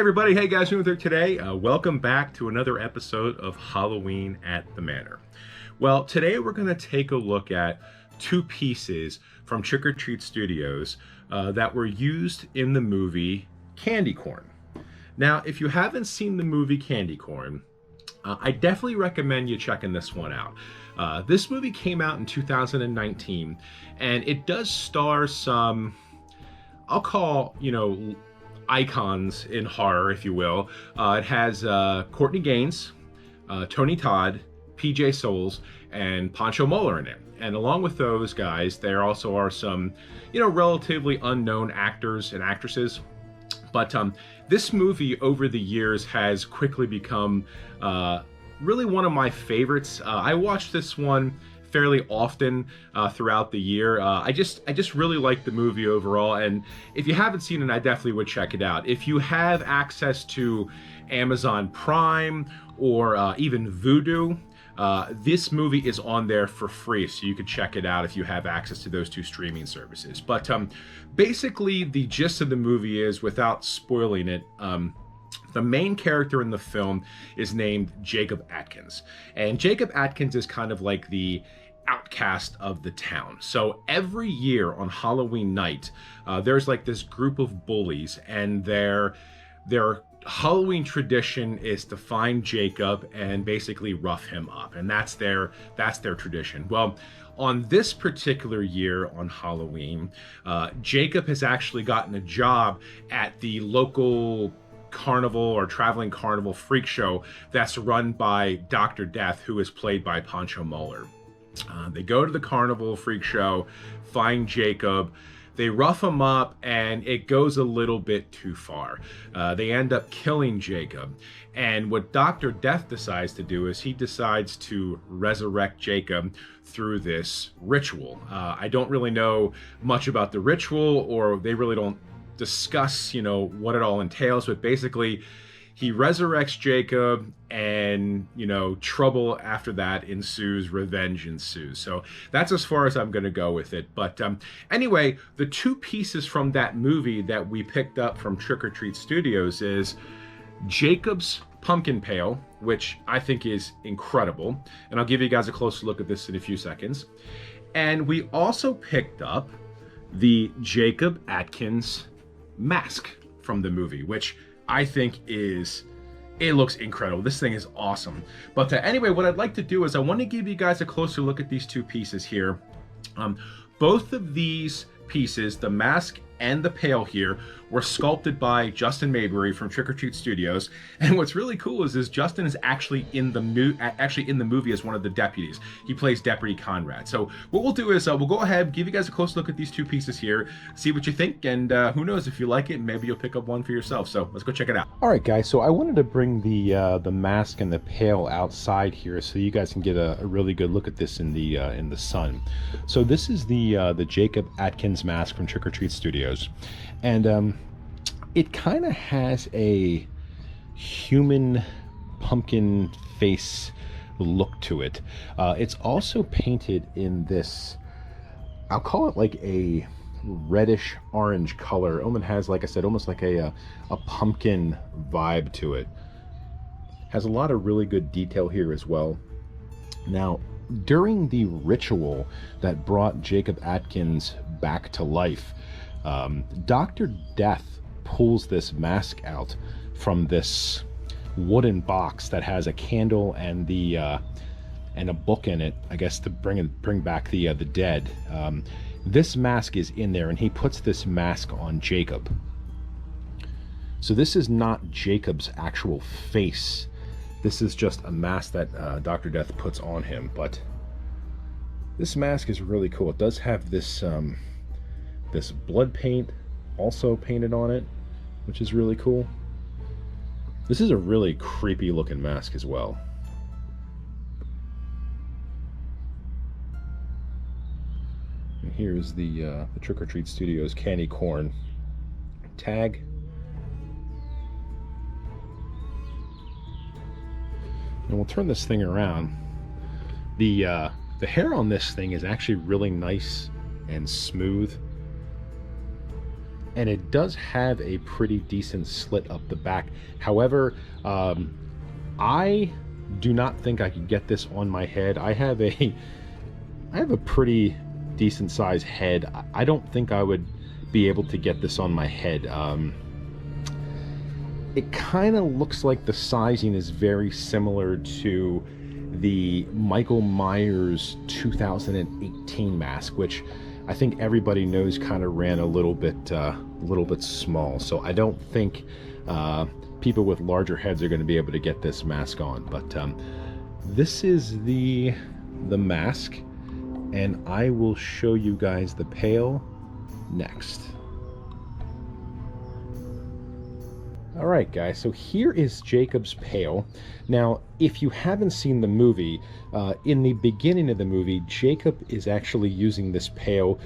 everybody, hey guys, who's there today? Welcome back to another episode of Halloween at the Manor. Well, today we're going to take a look at two pieces from Trick or Treat Studios that were used in the movie Candy Corn. Now, if you haven't seen the movie Candy Corn, I definitely recommend you checking this one out. This movie came out in 2019, and it does star some, I'll call, icons in horror, if you will. It has Courtney Gaines, Tony Todd, PJ Souls, and Pancho Moeller in it. And along with those guys, there also are some, relatively unknown actors and actresses. But this movie over the years has quickly become really one of my favorites. I watched this one fairly often throughout the year. I just really like the movie overall, and if you haven't seen it, I definitely would check it out. If you have access to Amazon Prime or even Vudu, this movie is on there for free, so you can check it out if you have access to those two streaming services. But basically, the gist of the movie is, without spoiling it, the main character in the film is named Jacob Atkins. And Jacob Atkins is kind of like the outcast of the town. So every year on Halloween night, there's like this group of bullies, and their Halloween tradition is to find Jacob and basically rough him up. And that's their tradition. Well, on this particular year on Halloween, Jacob has actually gotten a job at the local carnival or traveling carnival freak show that's run by Dr. Death, who is played by Pancho Moeller. They go to the carnival freak show, find Jacob, they rough him up, and it goes a little bit too far. They end up killing Jacob. And what Dr. Death decides to do is he decides to resurrect Jacob through this ritual. I don't really know much about the ritual, or they really don't discuss, what it all entails, but basically he resurrects Jacob, and, trouble after that ensues, revenge ensues. So that's as far as I'm going to go with it. But anyway, the two pieces from that movie that we picked up from Trick or Treat Studios is Jacob's pumpkin pail, which I think is incredible. And I'll give you guys a closer look at this in a few seconds. And we also picked up the Jacob Atkins mask from the movie, which I think it looks incredible. This thing is awesome. But anyway, what I'd like to do is I want to give you guys a closer look at these two pieces here. Both of these pieces, the mask and the pail here, were sculpted by Justin Mayberry from Trick or Treat Studios. And what's really cool is Justin is actually in the movie as one of the deputies. He plays Deputy Conrad. So what we'll do is we'll go ahead, give you guys a close look at these two pieces here, see what you think, and who knows, if you like it, maybe you'll pick up one for yourself. So let's go check it out. All right, guys. So I wanted to bring the mask and the pail outside here so you guys can get a really good look at this in the sun. So this is the Jacob Atkins mask from Trick or Treat Studios. And it kind of has a human pumpkin face look to it. It's also painted in this, I'll call it like a reddish orange color. It has, like I said, almost like a pumpkin vibe to it. Has a lot of really good detail here as well. Now, during the ritual that brought Jacob Atkins back to life, Dr. Death pulls this mask out from this wooden box that has a candle and and a book in it, I guess, to bring back the dead. This mask is in there, and he puts this mask on Jacob. So this is not Jacob's actual face. This is just a mask that Dr. Death puts on him. But this mask is really cool. It does have this this blood paint also painted on it, which is really cool. This is a really creepy looking mask as well. And here's the Trick or Treat Studios Candy Corn tag. And we'll turn this thing around. The hair on this thing is actually really nice and smooth. and it does have a pretty decent slit up the back. However, I do not think I could get this on my head. I have a pretty decent sized head. I don't think I would be able to get this on my head. It kind of looks like the sizing is very similar to the Michael Myers 2018 mask, which I think everybody knows kind of ran a little bit small. So I don't think people with larger heads are going to be able to get this mask on. But this is the mask, and I will show you guys the pail next. All right, guys, so here is Jacob's pail. Now, if you haven't seen the movie, in the beginning of the movie, Jacob is actually using this pail.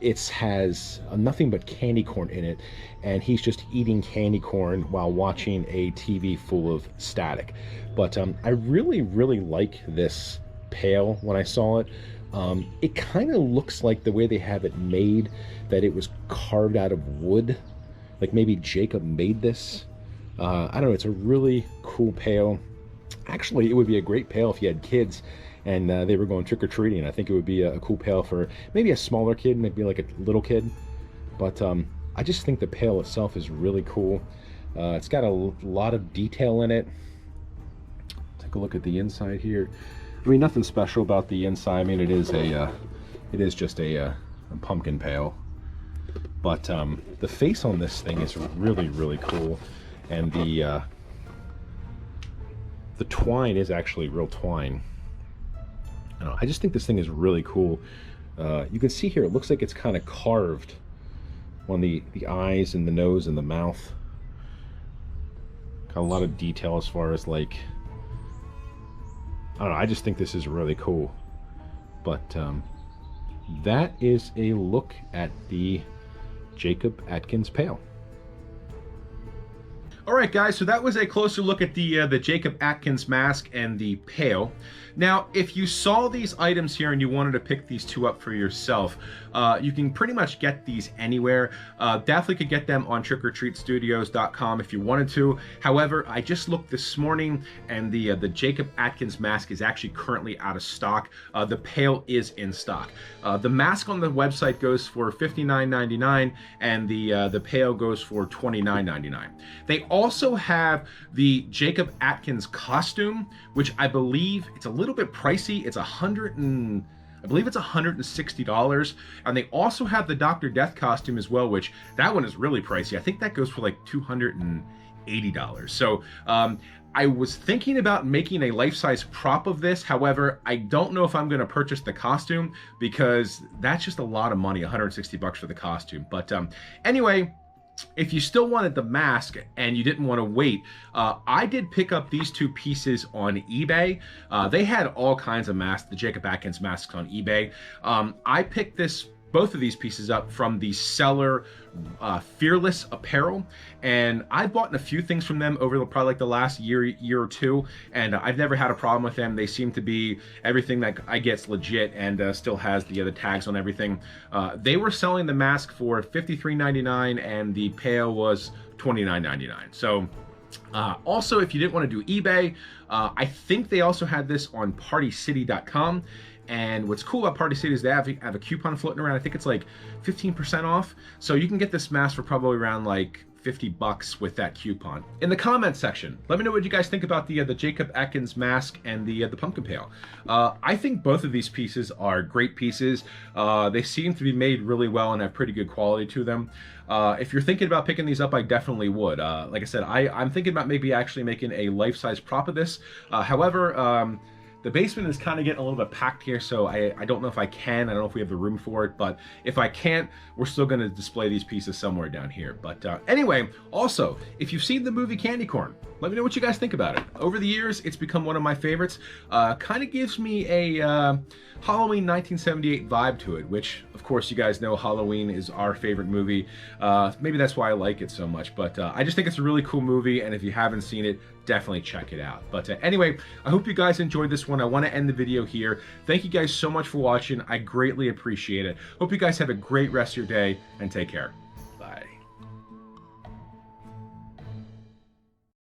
It has nothing but candy corn in it, and he's just eating candy corn while watching a TV full of static. But I really, really like this pail when I saw it. It kind of looks like the way they have it made, that it was carved out of wood. Like maybe Jacob made this. I don't know, it's a really cool pail. Actually, it would be a great pail if you had kids and they were going trick-or-treating. I think it would be a cool pail for maybe a smaller kid, maybe like a little kid. But I just think the pail itself is really cool. It's got a lot of detail in it. Take a look at the inside here. I mean, nothing special about the inside. I mean, it is just a pumpkin pail. But the face on this thing is really, really cool, and the twine is actually real twine. I don't know, I just think this thing is really cool. You can see here, it looks like it's kind of carved on the eyes and the nose and the mouth. Got a lot of detail as far as like, I don't know, I just think this is really cool. But that is a look at the Jacob Atkins pail. All right, guys, so that was a closer look at the Jacob Atkins mask and the pail. Now, if you saw these items here and you wanted to pick these two up for yourself, you can pretty much get these anywhere. Definitely could get them on trickortreatstudios.com if you wanted to. However, I just looked this morning, and the Jacob Atkins mask is actually currently out of stock. The pail is in stock. The mask on the website goes for $59.99, and the pail goes for $29.99. They also have the Jacob Atkins costume, which I believe it's a little bit pricey. It's I believe it's $160, and they also have the Dr. Death costume as well, which that one is really pricey. I think that goes for like $280. So I was thinking about making a life-size prop of this. However, I don't know if I'm going to purchase the costume, because that's just a lot of money, $160 for the costume. But anyway, if you still wanted the mask and you didn't want to wait, I did pick up these two pieces on eBay. They had all kinds of masks, the Jacob Atkins masks on eBay. I picked both of these pieces up from the seller Fearless Apparel, and I've bought a few things from them over probably like the last year or two, and I've never had a problem with them. They seem to be, everything that I get's legit and still has the other tags on everything. They were selling the mask for $53.99 and the pail was $29.99. So also, if you didn't want to do eBay, I think they also had this on partycity.com. And what's cool about Party City is they have a coupon floating around. I think it's like 15% off. So you can get this mask for probably around like $50 with that coupon. In the comments section, let me know what you guys think about the Jacob Atkins mask and the pumpkin pail. I think both of these pieces are great pieces. They seem to be made really well and have pretty good quality to them. If you're thinking about picking these up, I definitely would. Like I said, I'm thinking about maybe actually making a life-size prop of this. However, the basement is kind of getting a little bit packed here, so I don't know if I can. I don't know if we have the room for it, but if I can't, we're still going to display these pieces somewhere down here. But anyway, also, if you've seen the movie Candy Corn, let me know what you guys think about it. Over the years, it's become one of my favorites. Kind of gives me a Halloween 1978 vibe to it, which, of course, you guys know Halloween is our favorite movie. Maybe that's why I like it so much, but I just think it's a really cool movie, and if you haven't seen it, definitely check it out. But anyway, I hope you guys enjoyed this one. I want to end the video here. Thank you guys so much for watching. I greatly appreciate it. Hope you guys have a great rest of your day, and take care.